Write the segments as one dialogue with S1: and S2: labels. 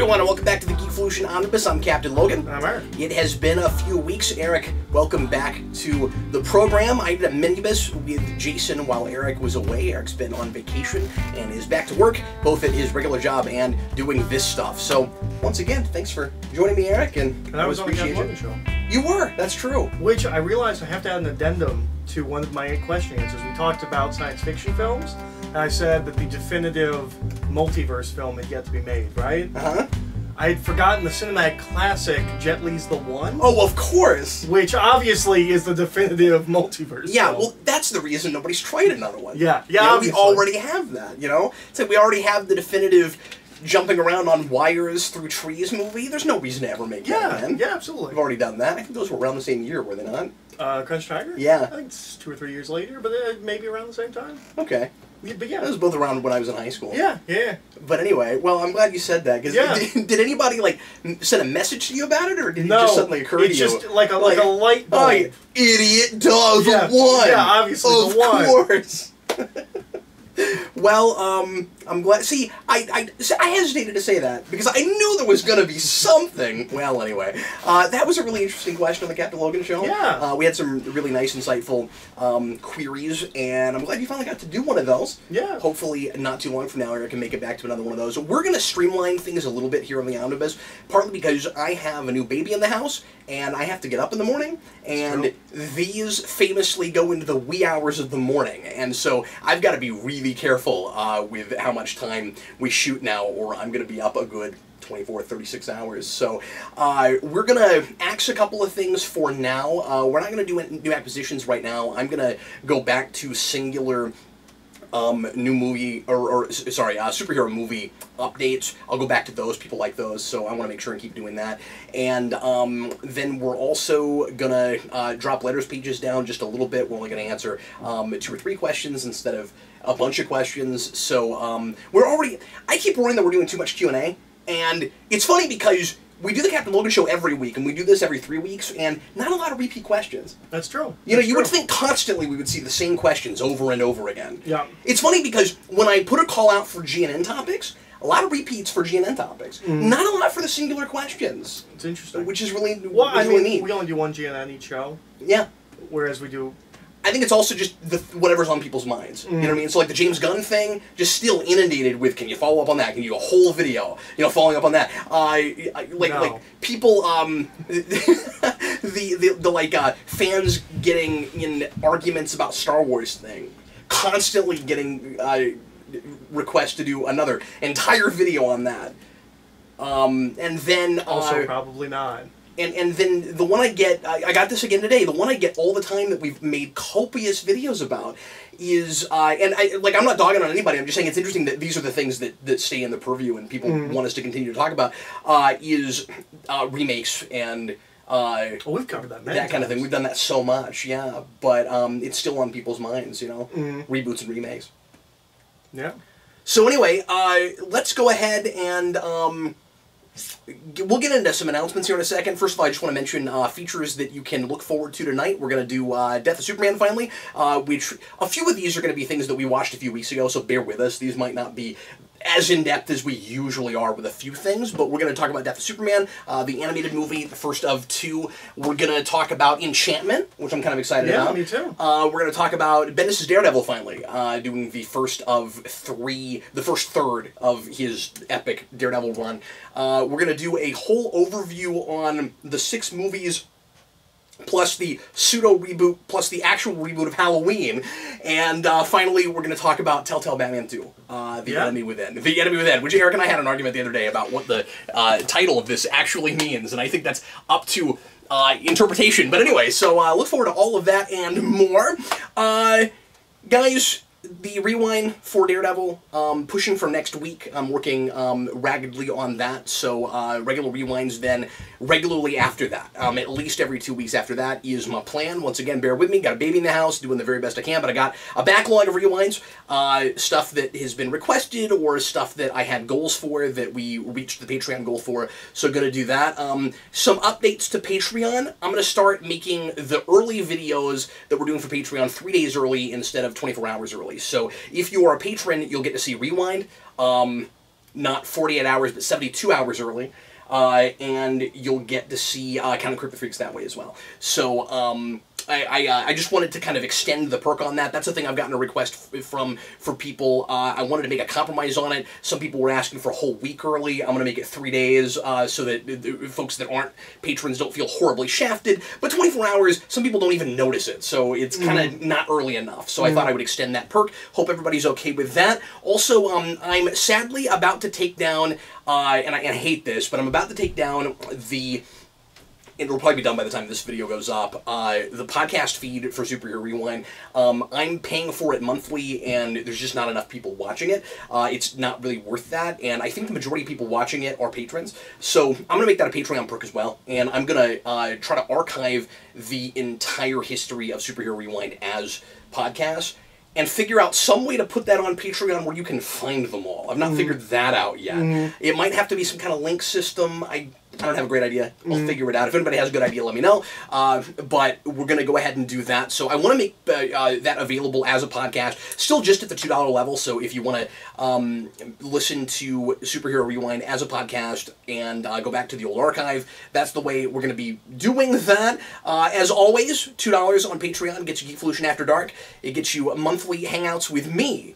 S1: everyone, and welcome back to the Geekvolution Omnibus. I'm Captain Logan.
S2: I'm Eric.
S1: It has been a few weeks. Eric, welcome back to the program. I did a minibus with Jason while Eric was away. Eric's been on vacation and is back to work, both at his regular job and doing this stuff. So, once again, thanks for joining me, Eric. And
S2: I was on the Captain Logan show.
S1: You were, that's true.
S2: Which I realized I have to add an addendum to one of my question answers. We talked about science fiction films, and I said that the definitive multiverse film had yet to be made, right?
S1: Uh-huh.
S2: I had forgotten the cinematic classic Jet Li's The One.
S1: Oh, of course!
S2: Which obviously is the definitive multiverse
S1: Yeah,
S2: film.
S1: well, that's the reason nobody's tried another one.
S2: Yeah,
S1: You know, we
S2: obviously.
S1: already have that, you know? It's like we already have the definitive jumping around on wires through trees movie. There's no reason to ever make that again.
S2: Yeah, absolutely.
S1: We've already done that. I think those were around the same year, were they not?
S2: Crunch Tiger?
S1: Yeah.
S2: I think it's 2 or 3 years later, but maybe around the same time.
S1: Okay.
S2: Yeah, but yeah.
S1: Those both around when I was in high school.
S2: Yeah, yeah.
S1: But anyway, well, I'm glad you said that, because did anybody, like, send a message to you about it, or did it just suddenly occur to you?
S2: It's just like a light bulb.
S1: Oh, you idiot, duh,
S2: Yeah,
S1: the one!
S2: yeah, obviously,
S1: of
S2: the one.
S1: course! Well, I'm glad. See, I hesitated to say that because I knew there was going to be something. Well, anyway, that was a really interesting question on the Captain Logan show.
S2: Yeah.
S1: We had some really nice, insightful queries, and I'm glad you finally got to do one of those.
S2: Yeah.
S1: Hopefully, not too long from now, Eric can make it back to another one of those. We're going to streamline things a little bit here on the Omnibus, partly because I have a new baby in the house, and I have to get up in the morning, and these famously go into the wee hours of the morning, and so I've got to be really careful with how much time we shoot now, or I'm going to be up a good 24, 36 hours. So we're going to axe a couple of things for now. We're not going to do new acquisitions right now. I'm going to go back to singular new movie, superhero movie updates. I'll go back to those. People like those, so I want to make sure and keep doing that. And then we're also going to drop letters pages down just a little bit. We're only going to answer 2 or 3 questions instead of a bunch of questions. So we're already... I keep worrying that we're doing too much Q&A, and it's funny because we do the Captain Logan show every week, and we do this every 3 weeks, and not a lot of repeat questions.
S2: That's true.
S1: You know, you would think constantly we would see the same questions over and over again.
S2: Yeah.
S1: It's funny because when I put a call out for GNN topics, a lot of repeats for GNN topics. Not a lot for the singular questions.
S2: It's interesting.
S1: Which is really,
S2: well,
S1: really neat.
S2: We only do one GNN each show.
S1: Yeah.
S2: Whereas we do...
S1: I think it's also just whatever's on people's minds. You know what I mean? So like the James Gunn thing, just still inundated with, can you follow up on that? Can you do a whole video, you know, following up on that? Like people, the fans getting in arguments about Star Wars thing, constantly getting requests to do another entire video on that. And then
S2: also probably not.
S1: And then the one I get, I got this again today, the one I get all the time that we've made copious videos about is, and I'm not dogging on anybody, I'm just saying it's interesting that these are the things that stay in the purview and people want us to continue to talk about, is remakes and...
S2: we've covered that many
S1: that kind of thing. We've done that so much, yeah, but it's still on people's minds, you know, reboots and remakes.
S2: Yeah.
S1: So anyway, let's go ahead and... we'll get into some announcements here in a second. First of all, I just want to mention features that you can look forward to tonight. We're going to do Death of Superman, finally. A few of these are going to be things that we watched a few weeks ago, so bear with us. These might not be as in-depth as we usually are with a few things, but we're going to talk about Death of Superman, the animated movie, the first of 2. We're going to talk about Enchantment, which I'm kind of excited about.
S2: Yeah, me too.
S1: We're going to talk about Bendis' Daredevil, finally, doing the first of 3, the first third of his epic Daredevil run. We're going to do a whole overview on the 6 movies plus the pseudo-reboot, plus the actual reboot of Halloween. And finally, we're going to talk about Telltale Batman 2, The Enemy Within. The Enemy Within, which Eric and I had an argument the other day about what the title of this actually means, and I think that's up to interpretation. But anyway, so look forward to all of that and more. Guys... The rewind for Daredevil, pushing for next week. I'm working raggedly on that, so regular rewinds then regularly after that. At least every 2 weeks after that is my plan. Once again, bear with me. Got a baby in the house, doing the very best I can, but I got a backlog of rewinds, stuff that has been requested or stuff that I had goals for that we reached the Patreon goal for, so gonna do that. Some updates to Patreon. I'm gonna start making the early videos that we're doing for Patreon 3 days early instead of 24 hours early. So if you are a patron, you'll get to see Rewind. not 48 hours, but 72 hours early. And you'll get to see Count of Crypto Freaks that way as well. So I just wanted to kind of extend the perk on that. That's the thing I've gotten a request for people. I wanted to make a compromise on it. Some people were asking for a whole week early. I'm going to make it 3 days so that folks that aren't patrons don't feel horribly shafted. But 24 hours, some people don't even notice it. So it's kind of not early enough. So I thought I would extend that perk. Hope everybody's okay with that. Also, I'm sadly about to take down, and I hate this, but I'm about to take down it'll probably be done by the time this video goes up, the podcast feed for Superhero Rewind. I'm paying for it monthly, and there's just not enough people watching it. It's not really worth that, and I think the majority of people watching it are patrons. So I'm going to make that a Patreon perk as well, and I'm going to try to archive the entire history of Superhero Rewind as podcasts, and figure out some way to put that on Patreon where you can find them all. I've not figured that out yet. It might have to be some kind of link system. I don't have a great idea. I'll figure it out. If anybody has a good idea, let me know. But we're going to go ahead and do that. So I want to make that available as a podcast, still just at the $2 level. So if you want to listen to Superhero Rewind as a podcast and go back to the old archive, that's the way we're going to be doing that. As always, $2 on Patreon gets you Geekvolution After Dark. It gets you monthly hangouts with me.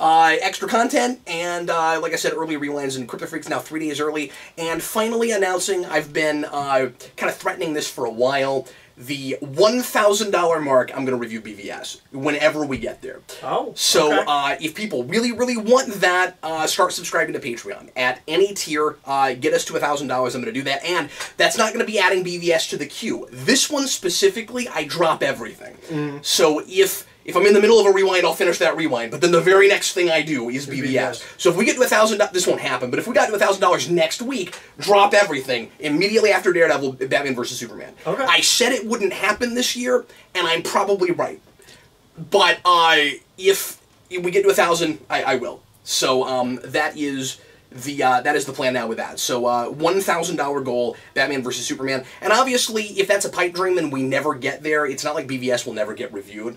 S1: Extra content, and like I said, early rewinds and Crypto Freaks now 3 days early, and finally announcing, I've been kind of threatening this for a while, the $1,000 mark, I'm going to review BVS whenever we get there.
S2: Oh,
S1: so
S2: okay.
S1: If people really, really want that, start subscribing to Patreon. At any tier, get us to $1,000, I'm going to do that, and that's not going to be adding BVS to the queue. This one specifically, I drop everything. So if I'm in the middle of a rewind, I'll finish that rewind. But then the very next thing I do is BVS. So if we get to $1,000, this won't happen. But if we got to $1,000 next week, drop everything immediately after Daredevil, Batman vs Superman. Okay. I said it wouldn't happen this year, and I'm probably right. But if we get to 1,000, I will. So that is the plan now with that. So $1,000 goal, Batman vs Superman. And obviously, if that's a pipe dream and we never get there, it's not like BVS will never get reviewed.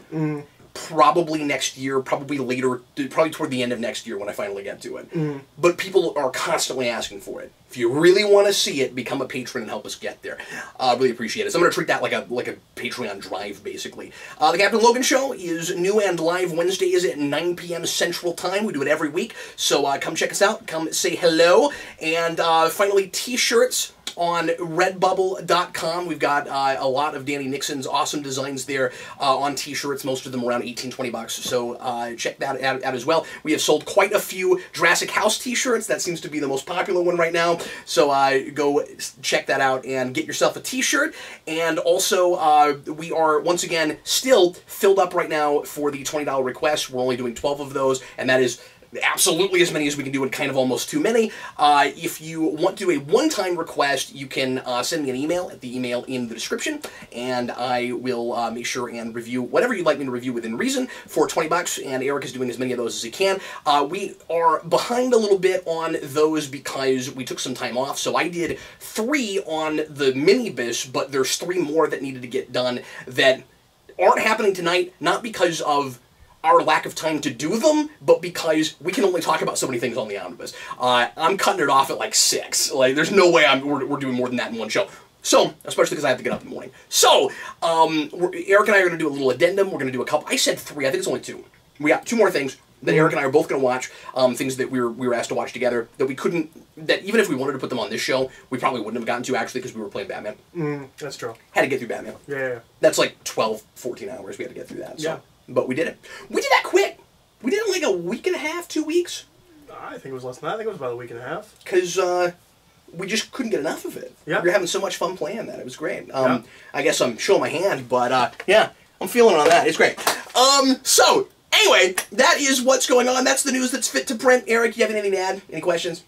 S1: Probably next year, probably later, probably toward the end of next year when I finally get to it. But people are constantly asking for it. If you really want to see it, become a patron and help us get there. Really appreciate it. So I'm going to treat that like a Patreon drive, basically. The Captain Logan Show is new and live Wednesdays at 9 p.m. Central Time. We do it every week. So come check us out. Come say hello. And finally, t-shirts on redbubble.com. We've got a lot of Danny Nixon's awesome designs there on t-shirts, most of them around $18-20. So check that out as well. We have sold quite a few Jurassic House t-shirts. That seems to be the most popular one right now. So go check that out and get yourself a t-shirt. And also, we are, once again, still filled up right now for the $20 requests. We're only doing 12 of those, and that is absolutely as many as we can do, and kind of almost too many. If you want to do a one-time request, you can send me an email at the email in the description, and I will make sure and review whatever you'd like me to review within reason for $20, and Eric is doing as many of those as he can. We are behind a little bit on those because we took some time off, so I did 3 on the minibus, but there's 3 more that needed to get done that aren't happening tonight, not because of our lack of time to do them, but because we can only talk about so many things on the Omnibus. I'm cutting it off at like 6. Like, there's no way we're doing more than that in one show. So, especially because I have to get up in the morning. So, Eric and I are going to do a little addendum. We're going to do a couple. I said 3. I think it's only 2. We got 2 more things that Eric and I are both going to watch. Things that we were asked to watch together that we couldn't. That even if we wanted to put them on this show, we probably wouldn't have gotten to actually because we were playing Batman.
S2: That's true.
S1: Had to get through Batman.
S2: Yeah.
S1: That's like 12, 14 hours we had to get through that. So.
S2: Yeah.
S1: But we did it. We did that quick. We did it in like a week and a half, 2 weeks.
S2: I think it was less than that. I think it was about a week and a half.
S1: Because we just couldn't get enough of it.
S2: Yeah.
S1: We were having so much fun playing that. It was great. I guess I'm showing my hand, but yeah, I'm feeling on that. It's great. So, anyway, that is what's going on. That's the news that's fit to print. Eric, do you have anything to add? Any questions?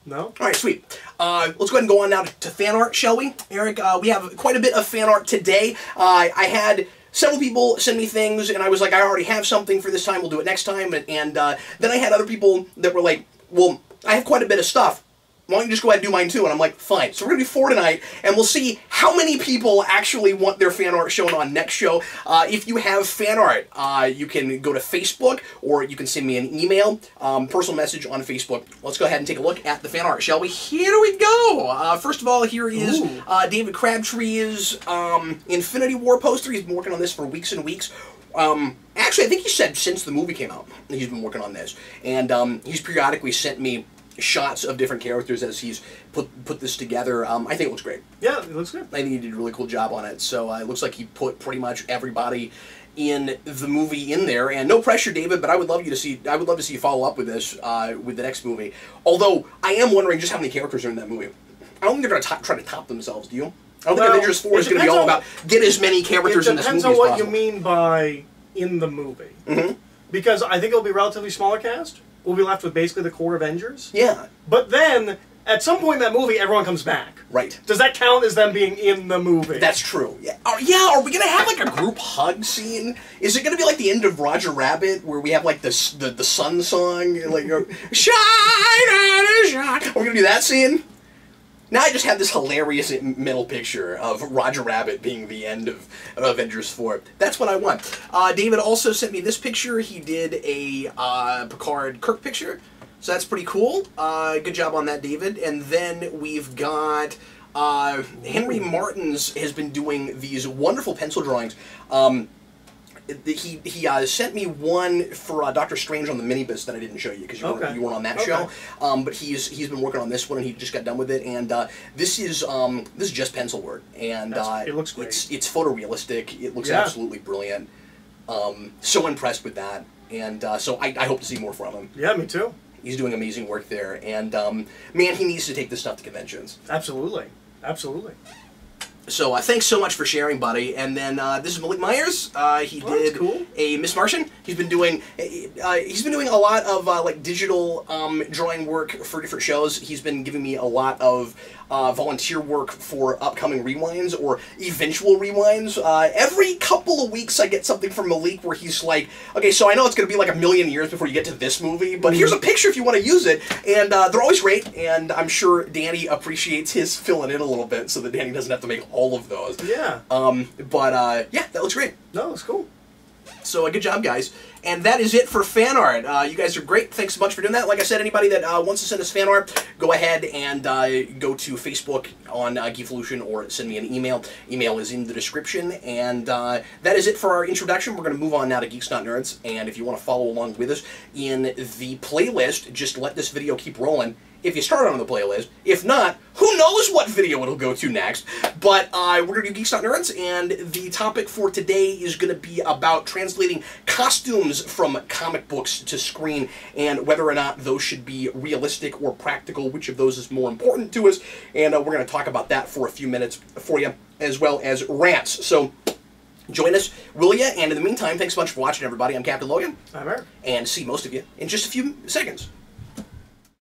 S2: No.
S1: All right, sweet. Let's go ahead and go on now to fan art, shall we? Eric, we have quite a bit of fan art today. I had several people send me things, and I was like, I already have something for this time, we'll do it next time. And then I had other people that were like, well, I have quite a bit of stuff. why don't you just go ahead and do mine too? And I'm like, fine. So we're going to do 4 tonight, and we'll see how many people actually want their fan art shown on next show. If you have fan art, you can go to Facebook, or you can send me an email, personal message on Facebook. Let's go ahead and take a look at the fan art, shall we? Here we go. First of all, here is David Crabtree's Infinity War poster. He's been working on this for weeks and weeks. Actually, I think he said since the movie came out, he's been working on this. And he's periodically sent me shots of different characters as he's put this together. I think it looks great.
S2: Yeah, it looks good.
S1: I think he did a really cool job on it. So it looks like he put pretty much everybody in the movie in there. And no pressure, David, but I would love to see you follow up with this with the next movie. Although I am wondering just how many characters are in that movie. I don't think they're going to try to top themselves. Do you? I don't think Avengers 4 is going to be all about get as many characters in this movie as possible.
S2: It depends on what you mean by in the movie. Mm-hmm. Because I think it'll be a relatively smaller cast. We'll be left with basically the core Avengers.
S1: Yeah.
S2: But then, at some point in that movie, everyone comes back.
S1: Right.
S2: Does that count as them being in the movie?
S1: That's true. Yeah. Are we going to have like a group hug scene? Is it going to be like the end of Roger Rabbit, where we have like the sun song? Like, shine on a shine. Are we going to do that scene? Now I just have this hilarious mental picture of Roger Rabbit being the end of Avengers 4. That's what I want. David also sent me this picture. He did a Picard Kirk picture, so that's pretty cool. Good job on that, David. And then we've got Henry Martins has been doing these wonderful pencil drawings. He sent me one for Doctor Strange on the minibus that I didn't show you because you weren't on that show. But he's been working on this one and he just got done with it. And this is just pencil work, and
S2: it looks great.
S1: It's photorealistic. It looks absolutely brilliant. So impressed with that, and so I hope to see more from him.
S2: Yeah, me too.
S1: He's doing amazing work there, and man, he needs to take this stuff to conventions.
S2: Absolutely, absolutely.
S1: So thanks so much for sharing, buddy. And then this is Malik Myers. He did a Miss Martian. He's been doing a lot of like digital drawing work for different shows. He's been giving me a lot of volunteer work for upcoming rewinds or eventual rewinds. Every couple of weeks I get something from Malik where he's like, okay, so I know it's going to be like 1,000,000 years before you get to this movie, but here's a picture if you want to use it. And they're always great, and I'm sure Danny appreciates his filling in a little bit so that Danny doesn't have to make all of those.
S2: Yeah.
S1: Yeah, that looks great.
S2: No, it's cool.
S1: So good job, guys. And that is it for fan art. You guys are great. Thanks so much for doing that. Like I said, anybody that wants to send us fan art, go ahead and go to Facebook on Geekvolution or send me an email. Email is in the description. And that is it for our introduction. We're going to move on now to Geeks Not Nerds. And if you want to follow along with us in the playlist, just let this video keep rolling. If you start on the playlist. If not, who knows what video it'll go to next. But we're going to do Geeks Not Nerds, and the topic for today is going to be about translating costumes from comic books to screen, and whether or not those should be realistic or practical, which of those is more important to us. And we're going to talk about that for a few minutes for you, as well as rants. So join us, will ya? And in the meantime, thanks so much for watching, everybody. I'm Captain Logan.
S2: I'm Eric.
S1: And see most of you in just a few seconds.